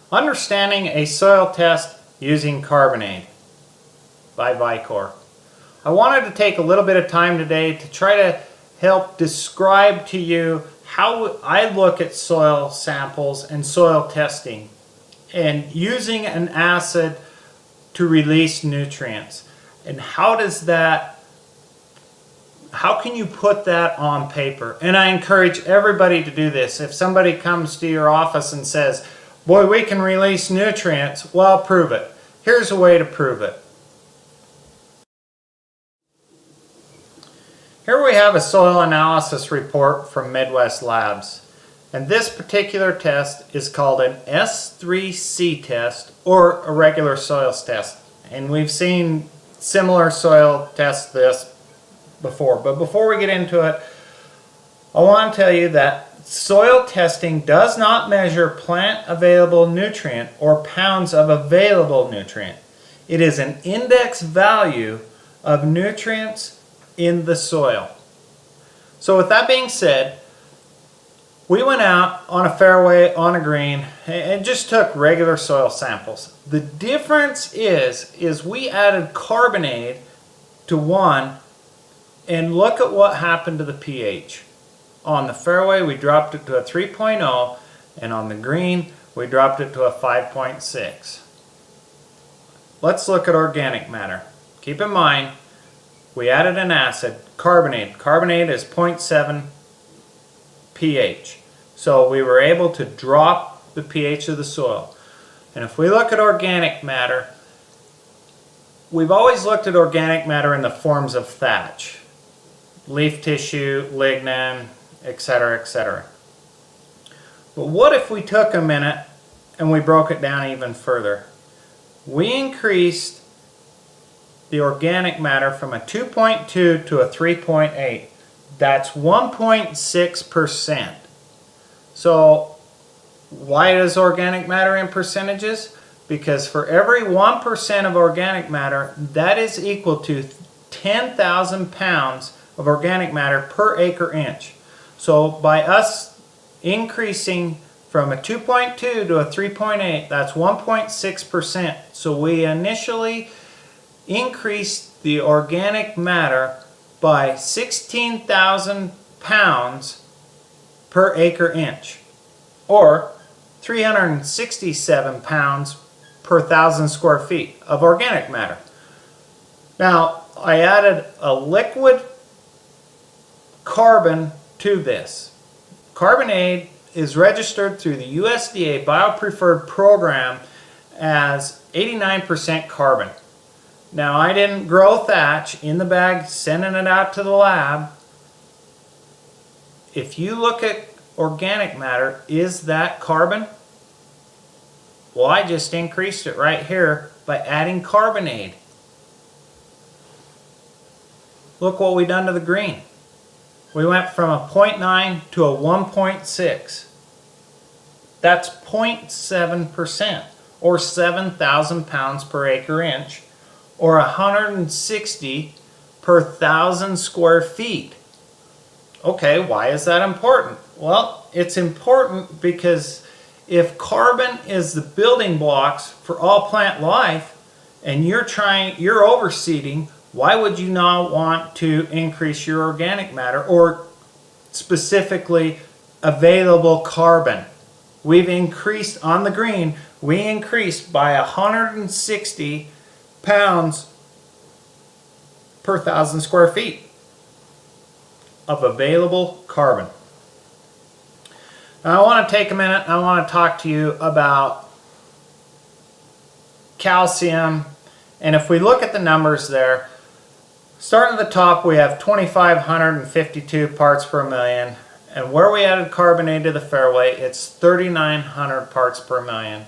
Understanding a Soil Test Using Carbonate by Vicor. I wanted to take a little bit of time today to try to help describe to you how I look at soil samples and soil testing and using an acid to release nutrients. And how can you put that on paper? And I encourage everybody to do this. If somebody comes to your office and says, boy, we can release nutrients, well, prove it. Here's a way to prove it. Here we have a soil analysis report from Midwest Labs. And this particular test is called an S3C test or a regular soils test. And we've seen similar soil tests this before. But before we get into it, I want to tell you that soil testing does not measure plant available nutrient or pounds of available nutrient. It is an index value of nutrients in the soil. So with that being said, we went out on a fairway, on a green, and just took regular soil samples. The difference is we added carbonate to one, and look at what happened to the pH. On the fairway, we dropped it to a 3.0, and on the green, we dropped it to a 5.6. Let's look at organic matter. Keep in mind, we added an acid, carbonate. Carbonate is 0.7 pH. So we were able to drop the pH of the soil. And if we look at organic matter, we've always looked at organic matter in the forms of thatch. Leaf tissue, lignin, etc., etc. But what if we took a minute and we broke it down even further? We increased the organic matter from a 2.2 to a 3.8. That's 1.6%. So why is organic matter in percentages? Because for every 1% of organic matter, that is equal to 10,000 pounds of organic matter per acre inch. So by us increasing from a 2.2 to a 3.8, that's 1.6%. So we initially increased the organic matter by 16,000 pounds per acre inch, or 367 pounds per 1,000 square feet of organic matter. Now, I added a liquid carbon to this. Carbonate is registered through the USDA BioPreferred program as 89% carbon. Now, I didn't grow thatch in the bag, sending it out to the lab. If you look at organic matter, is that carbon? Well, I just increased it right here by adding carbonate. Look what we done to the green. We went from a 0.9 to a 1.6. That's 0.7%, or 7,000 pounds per acre inch, or 160 per 1,000 square feet. Okay, why is that important? Well, it's important because if carbon is the building blocks for all plant life, and you're overseeding, why would you not want to increase your organic matter, or specifically available carbon? We've increased on the green, we increased by 160 pounds per 1,000 square feet of available carbon. Now I want to take a minute and I want to talk to you about calcium. And if we look at the numbers there, starting at the top, we have 2,552 parts per million. And where we added carbonate to the fairway, it's 3,900 parts per million.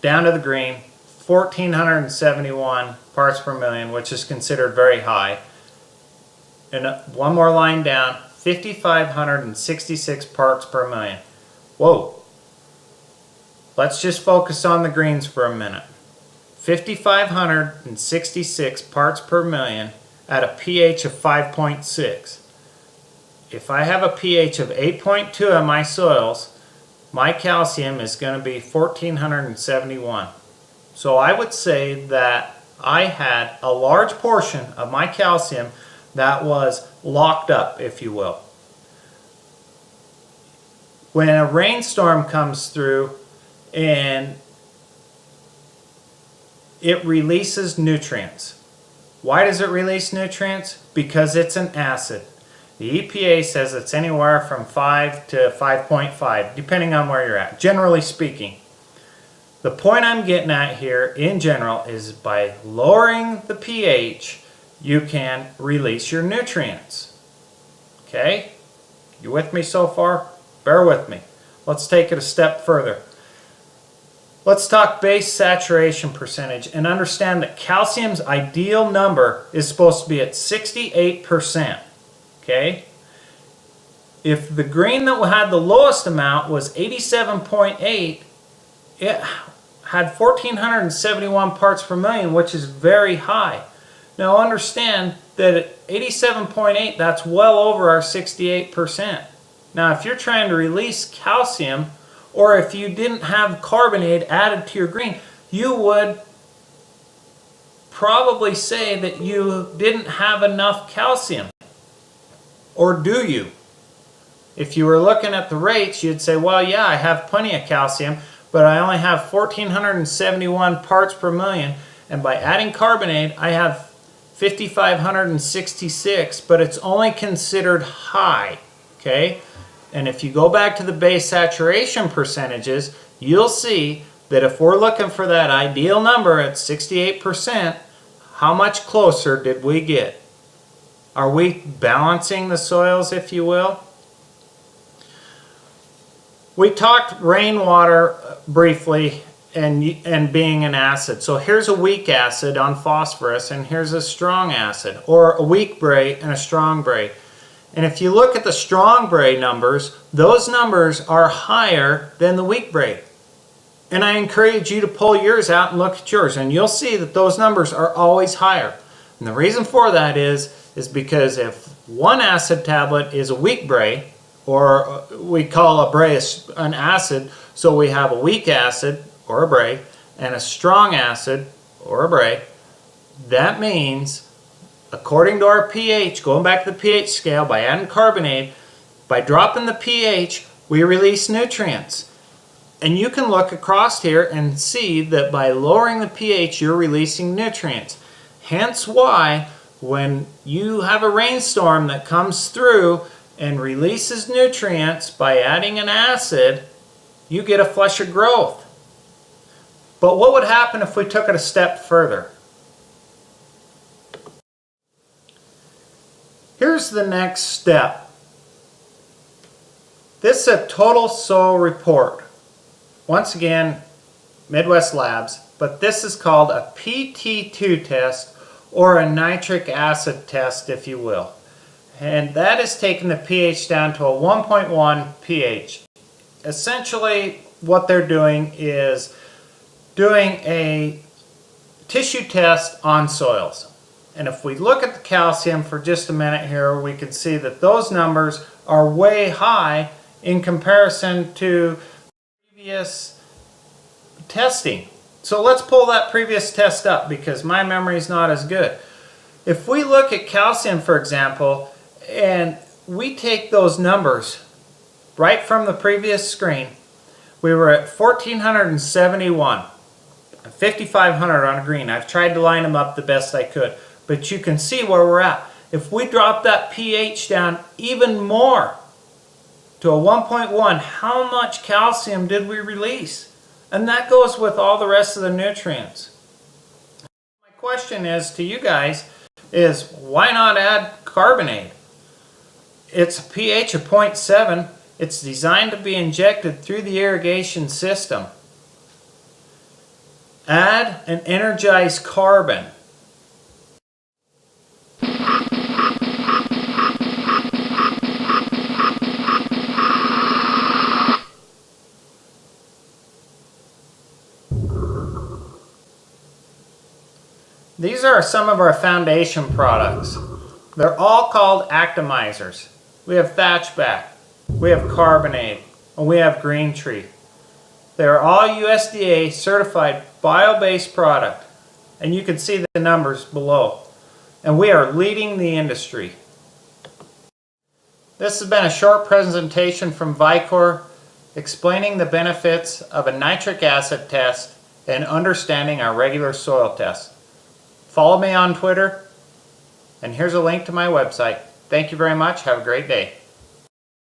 Down to the green, 1,471 parts per million, which is considered very high. And one more line down, 5,566 parts per million. Whoa. Let's just focus on the greens for a minute. 5,566 parts per million at a pH of 5.6. If I have a pH of 8.2 on my soils, my calcium is going to be 1471. So I would say that I had a large portion of my calcium that was locked up, if you will. When a rainstorm comes through and it releases nutrients. Why does it release nutrients? Because it's an acid. The EPA says it's anywhere from 5 to 5.5, depending on where you're at, generally speaking. The point I'm getting at here, in general, is by lowering the pH, you can release your nutrients. Okay? You with me so far? Bear with me. Let's take it a step further. Let's talk base saturation percentage and understand that calcium's ideal number is supposed to be at 68%. Okay? If the green that had the lowest amount was 87.8, it had 1471 parts per million, which is very high. Now understand that at 87.8, that's well over our 68%. Now if you're trying to release calcium, or if you didn't have carbonate added to your green, you would probably say that you didn't have enough calcium. Or do you? If you were looking at the rates, you'd say, well, yeah, I have plenty of calcium, but I only have 1471 parts per million, and by adding carbonate, I have 5566, but it's only considered high, okay? And if you go back to the base saturation percentages, you'll see that if we're looking for that ideal number at 68%, how much closer did we get? Are we balancing the soils, if you will? We talked rainwater briefly and being an acid. So here's a weak acid on phosphorus, and here's a strong acid, or a weak bray and a strong bray. And if you look at the strong bray numbers, those numbers are higher than the weak bray. And I encourage you to pull yours out and look at yours, and you'll see that those numbers are always higher. And the reason for that is because if one acid tablet is a weak bray, or we call a bray an acid, so we have a weak acid, or a bray, and a strong acid, or a bray, that means, according to our pH, going back to the pH scale, by adding carbonate, by dropping the pH, we release nutrients. And you can look across here and see that by lowering the pH, you're releasing nutrients. Hence why, when you have a rainstorm that comes through and releases nutrients by adding an acid, you get a flusher growth. But what would happen if we took it a step further? Here's the next step. This is a total soil report. Once again, Midwest Labs, but this is called a PT2 test, or a nitric acid test, if you will. And that is taking the pH down to a 1.1 pH. Essentially, what they're doing is doing a tissue test on soils. And if we look at the calcium for just a minute here, we can see that those numbers are way high in comparison to previous testing. So let's pull that previous test up because my memory is not as good. If we look at calcium, for example, and we take those numbers right from the previous screen, we were at 1471, 5500 on a green. I've tried to line them up the best I could. But you can see where we're at. If we drop that pH down even more to a 1.1, how much calcium did we release? And that goes with all the rest of the nutrients. My question is to you guys is, why not add carbonate? It's a pH of 0.7. It's designed to be injected through the irrigation system. Add an energized carbon. These are some of our foundation products. They're all called actomizers. We have thatchback, we have carbonate, and we have Green Tree. They are all USDA certified bio-based product, and you can see the numbers below. And we are leading the industry. This has been a short presentation from Vicor explaining the benefits of a nitric acid test and understanding our regular soil test. Follow me on Twitter, and here's a link to my website. Thank you very much. Have a great day.